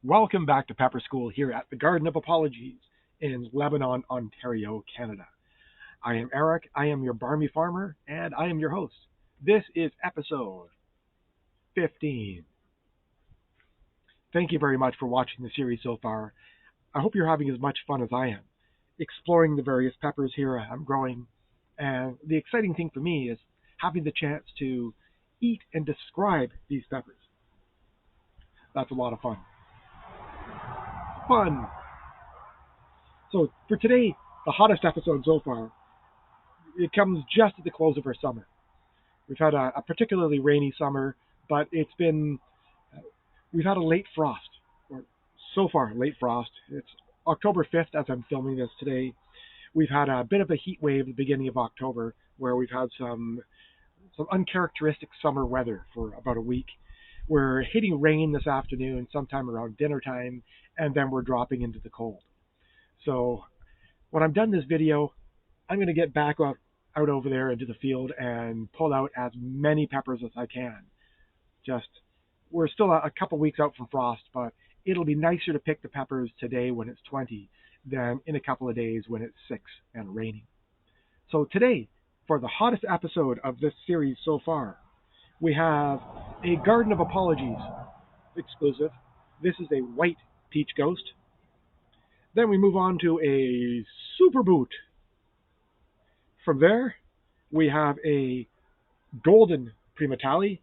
Welcome back to Pepper School here at the Garden of Apologies in Lebanon, Ontario, Canada. I am Eric, I am your Barmy Farmer, and I am your host. This is episode 15. Thank you very much for watching the series so far. I hope you're having as much fun as I am, exploring the various peppers here I'm growing. And the exciting thing for me is having the chance to eat and describe these peppers. That's a lot of fun. So for today, the hottest episode so far, it comes just at the close of our summer. We've had a particularly rainy summer, but we've had a late frost, or so far late frost. It's October 5th as I'm filming this today. We've had a bit of a heat wave at the beginning of October where we've had some uncharacteristic summer weather for about a week. We're hitting rain this afternoon sometime around dinner time, and then we're dropping into the cold. So when I'm done this video, I'm going to get back out over there into the field and pull out as many peppers as I can. We're still a couple weeks out from frost, but it'll be nicer to pick the peppers today when it's 20 than in a couple of days when it's 6 and raining. So today, for the hottest episode of this series so far, we have a Garden of Apologies exclusive. This is a white peach ghost. Then we move on to a Super Bhut. From there, we have a Golden Primotalii.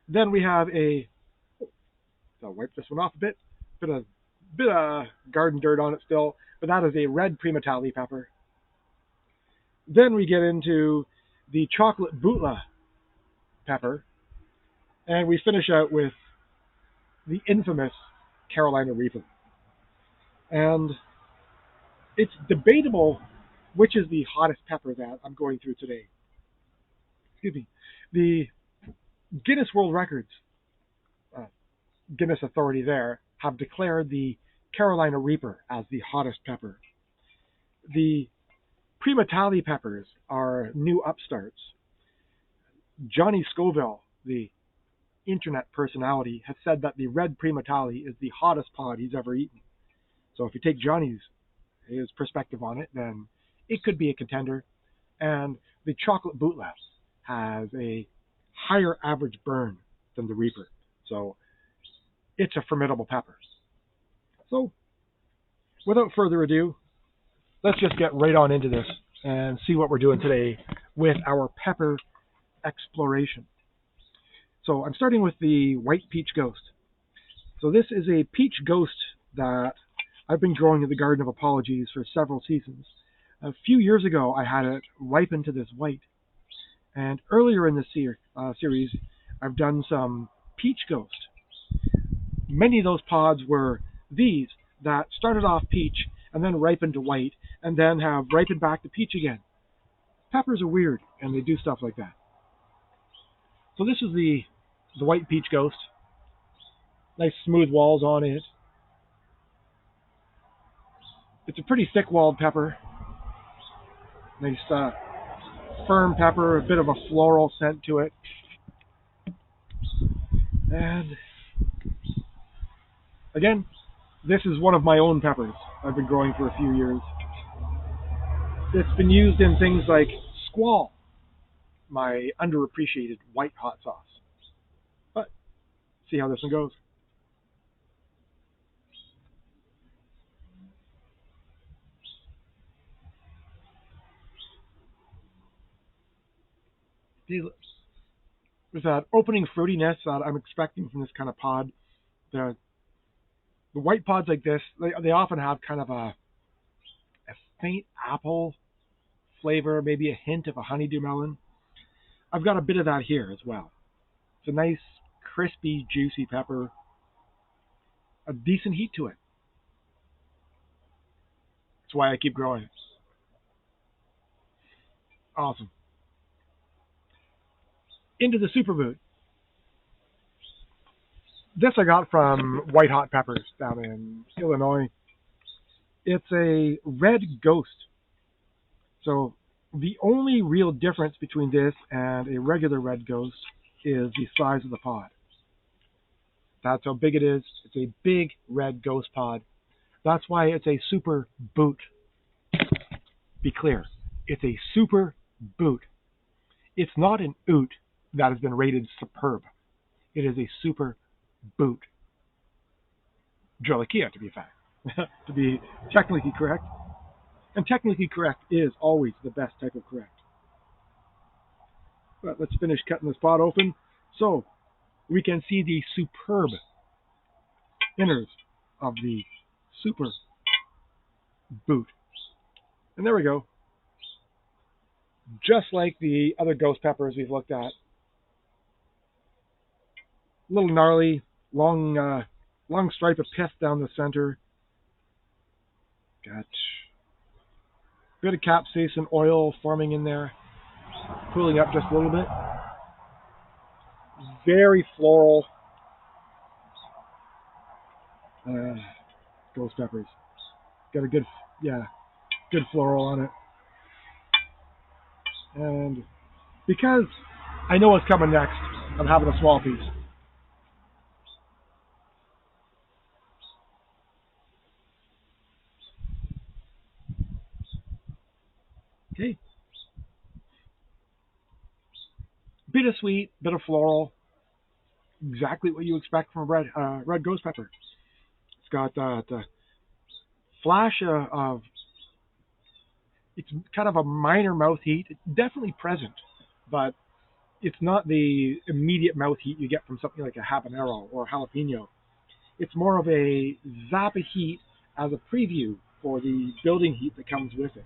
Then we have I'll wipe this one off a bit. Bit of garden dirt on it still, but that is a red Primotalii pepper. Then we get into the Chocolate Bhutlah pepper, and we finish out with the infamous Carolina Reaper. And it's debatable which is the hottest pepper that I'm going through today. Excuse me. The Guinness World Records, Guinness authority there, have declared the Carolina Reaper as the hottest pepper. The Primotalii peppers are new upstarts. Johnny Scoville, the internet personality, has said that the red Primotalii is the hottest pod he's ever eaten. So if you take his perspective on it, then it could be a contender. And the Chocolate Bhutlah has a higher average burn than the Reaper. So it's a formidable pepper. So without further ado, let's just get right on into this and see what we're doing today with our pepper exploration. So I'm starting with the white peach ghost. So this is a peach ghost that I've been growing in the Garden of Apologies for several seasons. A few years ago, I had it ripen to this white. And earlier in the series, I've done some peach ghost. Many of those pods were these that started off peach and then ripened to white and then have ripened back to peach again. Peppers are weird, and they do stuff like that. So this is the white peach ghost. Nice smooth walls on it. It's a pretty thick-walled pepper. Nice firm pepper, a bit of a floral scent to it. And again, this is one of my own peppers I've been growing for a few years. It's been used in things like squall, my underappreciated white hot sauce. But see how this one goes. There's that opening fruitiness that I'm expecting from this kind of pod. The white pods like this, they often have kind of a faint apple flavor, maybe a hint of a honeydew melon. I've got a bit of that here as well. It's a nice, crispy, juicy pepper. A decent heat to it. That's why I keep growing it. Awesome. Into the Super Bhut. This I got from White Hot Peppers down in Illinois. It's a red ghost. So the only real difference between this and a regular red ghost is the size of the pod. That's how big it is. It's a big red ghost pod. That's why it's a Super Bhut. Be clear. It's a Super Bhut. It's not an oot that has been rated superb. It is a Super Bhut. Jolikia, to be fact. To be technically correct. And technically correct is always the best type of correct. But let's finish cutting this pot open. So we can see the superb innards of the Super Bhut. And there we go. Just like the other ghost peppers we've looked at. A little gnarly, long stripe of pith down the center. Got a bit of capsaicin oil forming in there, cooling up just a little bit. Very floral ghost peppers. Got a good floral on it. And because I know what's coming next, I'm having a small piece. Okay. Bit of sweet, bit of floral. Exactly what you expect from a red ghost pepper. It's got the flash of, it's kind of a minor mouth heat. It's definitely present, but it's not the immediate mouth heat you get from something like a habanero or jalapeno. It's more of a zap of heat as a preview for the building heat that comes with it.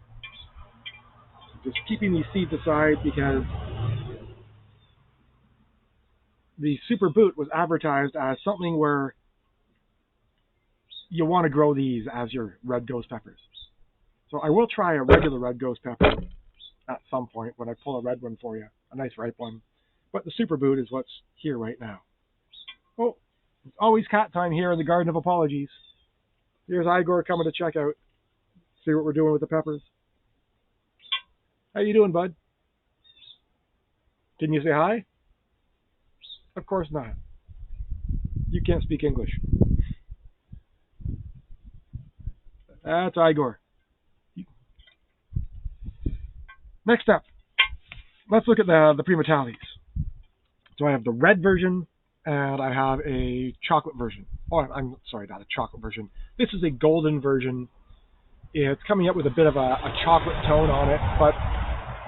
Just keeping these seeds aside because the Super Bhut was advertised as something where you want to grow these as your red ghost peppers. So I will try a regular red ghost pepper at some point when I pull a red one for you, a nice ripe one. But the Super Bhut is what's here right now. Oh, it's always cat time here in the Garden of Apologies. Here's Igor coming to check out, see what we're doing with the peppers. How you doing, bud? Can you say hi? Of course not. You can't speak English. That's Igor. Next up, let's look at the Primotalis. So I have the red version and I have a chocolate version. Oh, I'm sorry, not a chocolate version. This is a golden version. It's coming up with a bit of a chocolate tone on it, but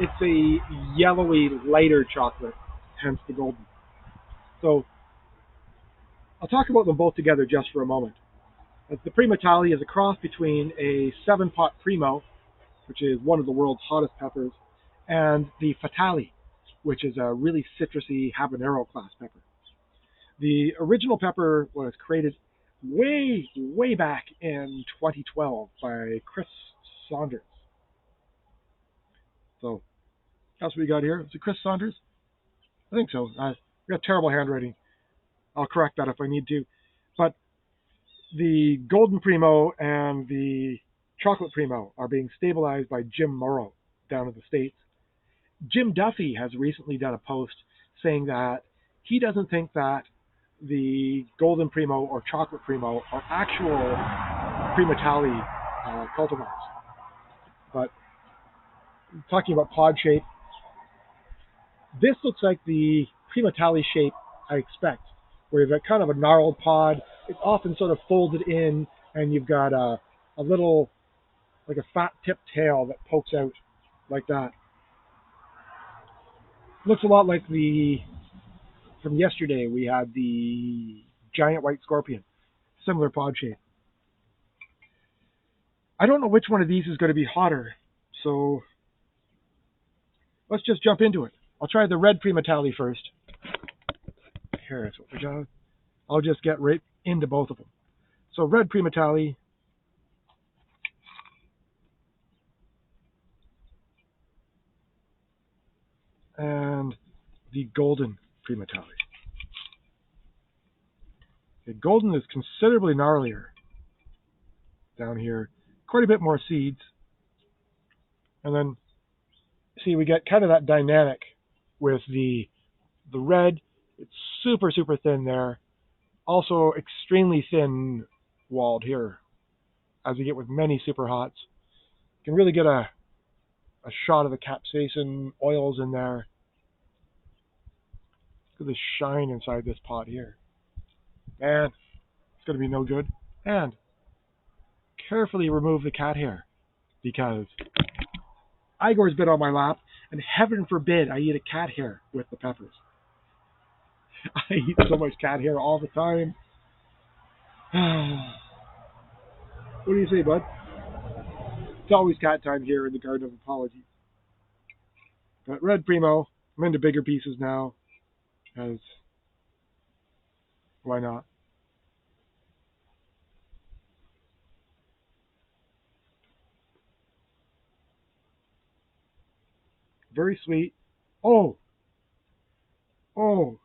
it's a yellowy, lighter chocolate, hence the golden. So I'll talk about them both together just for a moment. The Primotalii is a cross between a 7-pot Primo, which is one of the world's hottest peppers, and the Fatali, which is a really citrusy habanero class pepper. The original pepper was created way back in 2012 by Chris Saunders. So that's what we got here. Is it Chris Saunders? I think so. We got terrible handwriting. I'll correct that if I need to. But the Golden Primo and the Chocolate Primo are being stabilized by Jim Morrow down in the States. Jim Duffy has recently done a post saying that he doesn't think that the Golden Primo or Chocolate Primo are actual Primotalii cultivars. But talking about pod shape, this looks like the Primotalii shape I expect, where you've got kind of a gnarled pod. It's often sort of folded in, and you've got a little, like a fat tip tail that pokes out like that. Looks a lot like from yesterday, we had the giant white scorpion. Similar pod shape. I don't know which one of these is going to be hotter, so let's just jump into it. I'll try the red Primotalii first. Here's what we got. I'll just get right into both of them. So red Primotalii. And the golden Primotalii. The golden is considerably gnarlier down here. Quite a bit more seeds. And then, see, we get kind of that dynamic with the red. It's super thin there. Also extremely thin walled here, as you get with many Super Hots. You can really get a shot of the capsaicin oils in there. Look at the shine inside this pot here. Man, it's going to be no good. And carefully remove the cat hair, because Igor's been on my lap, and heaven forbid I eat a cat hair with the peppers. I eat so much cat hair all the time. What do you say, bud? It's always cat time here in the Garden of Apologies. But Red Primo, I'm into bigger pieces now, because why not? Very sweet. Oh, oh,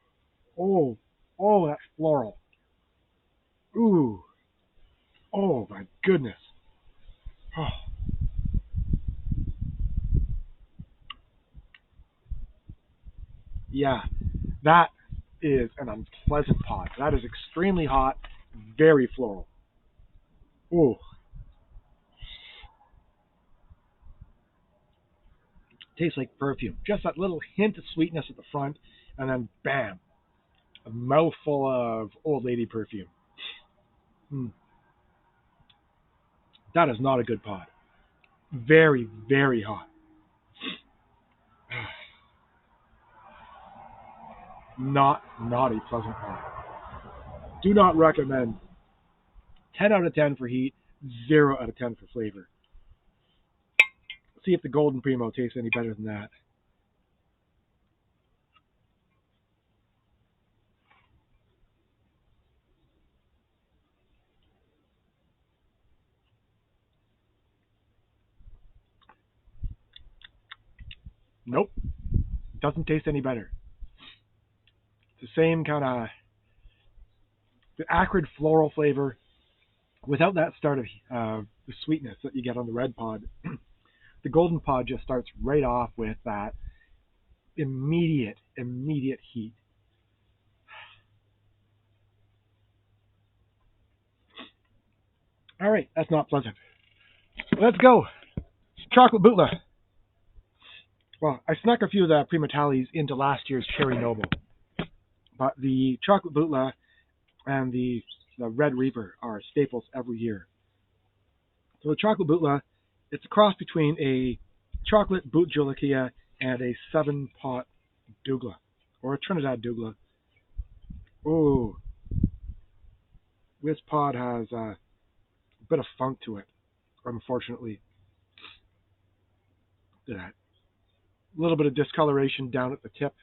oh, oh, that floral. Ooh, oh my goodness. Oh. Yeah, that is an unpleasant pot. That is extremely hot, very floral. Ooh, tastes like perfume. Just that little hint of sweetness at the front, and then bam, a mouthful of old lady perfume. Mm, that is not a good pot. Very, very hot. Not a pleasant pot. Do not recommend. 10 out of 10 for heat, 0 out of 10 for flavor. Let's see if the Golden Primo tastes any better than that. Nope, doesn't taste any better. It's the same kind of the acrid floral flavor without that start of the sweetness that you get on the red pod. The golden pod just starts right off with that immediate heat. All right, that's not pleasant. Let's go. Chocolate Bhutlah. Well, I snuck a few of the Primotalis into last year's Cherry Noble, but the Chocolate Bhutlah and the Red Reaper are staples every year. So the Chocolate Bhutlah, it's a cross between a Chocolate Bhutlah and a 7-pot Douglas, or a Trinidad Douglas. Ooh, this pod has a bit of funk to it, unfortunately. Look at that. A little bit of discoloration down at the tip.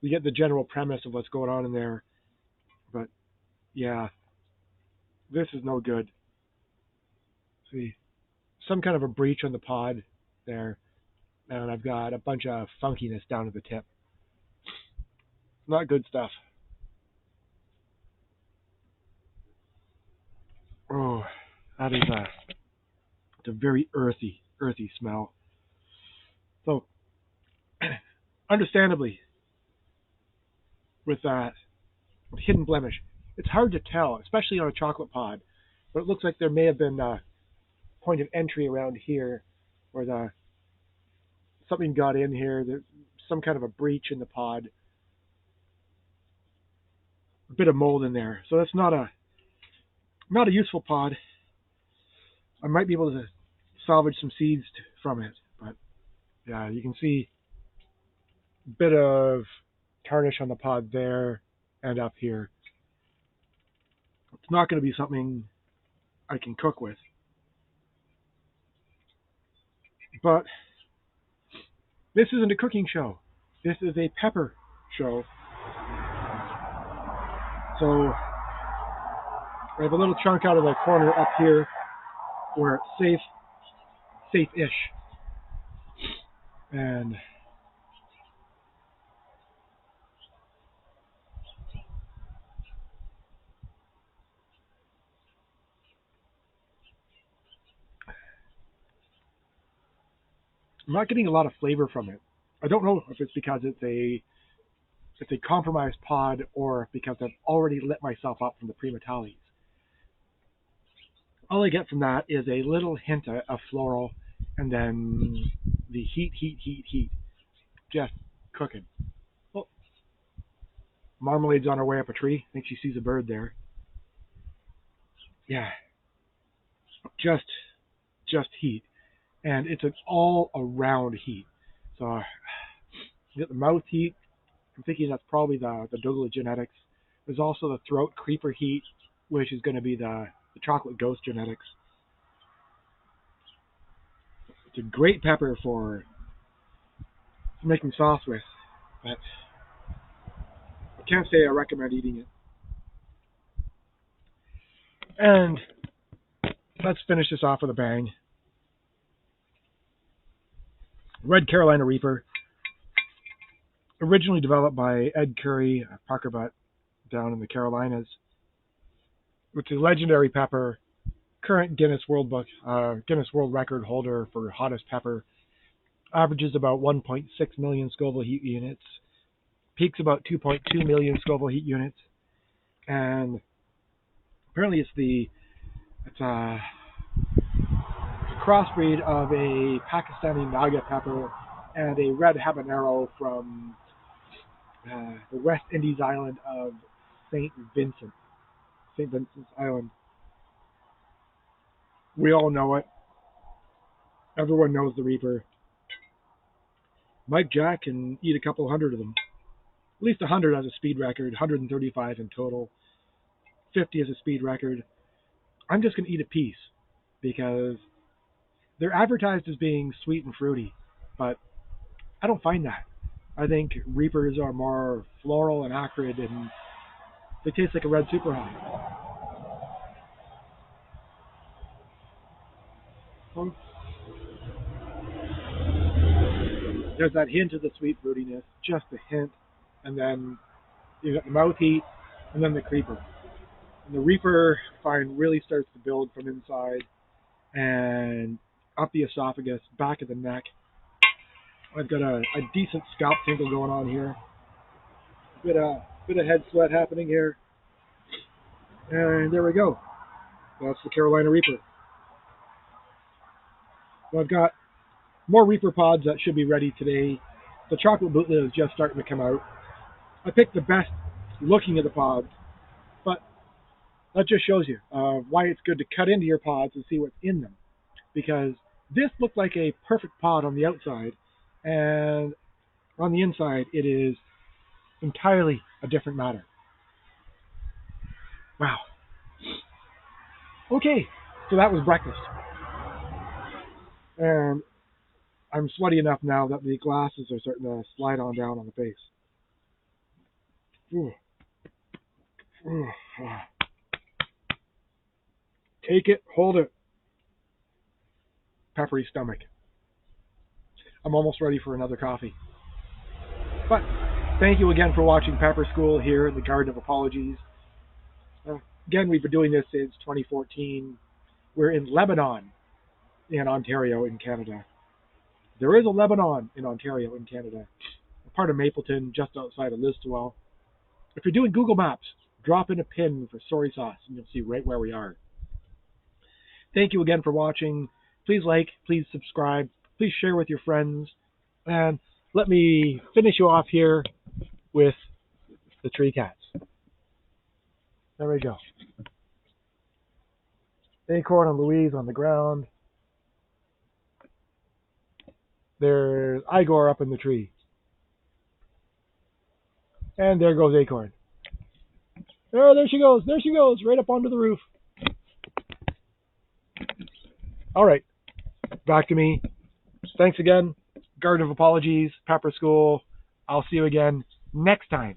You get the general premise of what's going on in there, but yeah, this is no good. See, some kind of a breach on the pod there, and I've got a bunch of funkiness down at the tip. Not good stuff. Oh, that is it's a very earthy smell. So, understandably, with that hidden blemish, it's hard to tell, especially on a chocolate pod. But it looks like there may have been a point of entry around here, where something got in here. There's some kind of a breach in the pod, a bit of mold in there. So that's not a useful pod. I might be able to salvage some seeds from it, but yeah, you can see a bit of tarnish on the pod there and up here. It's not going to be something I can cook with. But this isn't a cooking show. This is a pepper show. So I have a little chunk out of the corner up here where it's safe-ish. And I'm not getting a lot of flavor from it. I don't know if it's because it's a it's a compromised pod or because I've already lit myself up from the Primotalii. All I get from that is a little hint of floral, and then the heat, just cooking. Oh, Marmalade's on her way up a tree. I think she sees a bird there. Yeah, just heat, and it's an all-around heat. So you get the mouth heat. I'm thinking that's probably the Douglas genetics. There's also the throat creeper heat, which is going to be the chocolate ghost genetics. It's a great pepper for making sauce with, but I can't say I recommend eating it. And let's finish this off with a bang. Red Carolina Reaper, originally developed by Ed Curry, Parker Bhut, down in the Carolinas. It's a legendary pepper, current Guinness World Record holder for hottest pepper. Averages about 1.6 million Scoville heat units, peaks about 2.2 million Scoville heat units, and apparently it's a crossbreed of a Pakistani Naga pepper and a red habanero from the West Indies island of St. Vincent's Island. We all know it. Everyone knows the Reaper. Mike Jack can eat a couple hundred of them. At least 100 as a speed record, 135 in total, 50 as a speed record. I'm just going to eat a piece because they're advertised as being sweet and fruity, but I don't find that. I think Reapers are more floral and acrid, and they taste like a red Super High. There's that hint of the sweet fruitiness, just a hint, and then you got the mouth heat, and then the creeper. And the Reaper, I find, really starts to build from inside and up the esophagus, back of the neck. I've got a decent scalp tingle going on here. Bit of head sweat happening here. And there we go. That's the Carolina Reaper. So I've got more Reaper pods that should be ready today. The Chocolate Bhutlah is just starting to come out. I picked the best looking of the pods, but that just shows you why it's good to cut into your pods and see what's in them. Because this looked like a perfect pod on the outside, and on the inside it is entirely a different matter. Wow. Okay, so that was breakfast. And I'm sweaty enough now that the glasses are starting to slide on down on the face. Ooh. Ooh. Take it, hold it. Peppery stomach. I'm almost ready for another coffee. But thank you again for watching Pepper School here in the Garden of Apologies. Again, we've been doing this since 2014. We're in Lebanon, in Ontario, in Canada. There is a Lebanon in Ontario, in Canada. A part of Mapleton, just outside of Listowel. If you're doing Google Maps, drop in a pin for soy sauce, and you'll see right where we are. Thank you again for watching. Please like, please subscribe, please share with your friends. And let me finish you off here with the tree cats. There we go. Acorn and Louise on the ground. There's Igor up in the tree. And there goes Acorn. Oh, there she goes. There she goes. Right up onto the roof. All right. Back to me. Thanks again. Garden of Apologies, Pepper School. I'll see you again next time.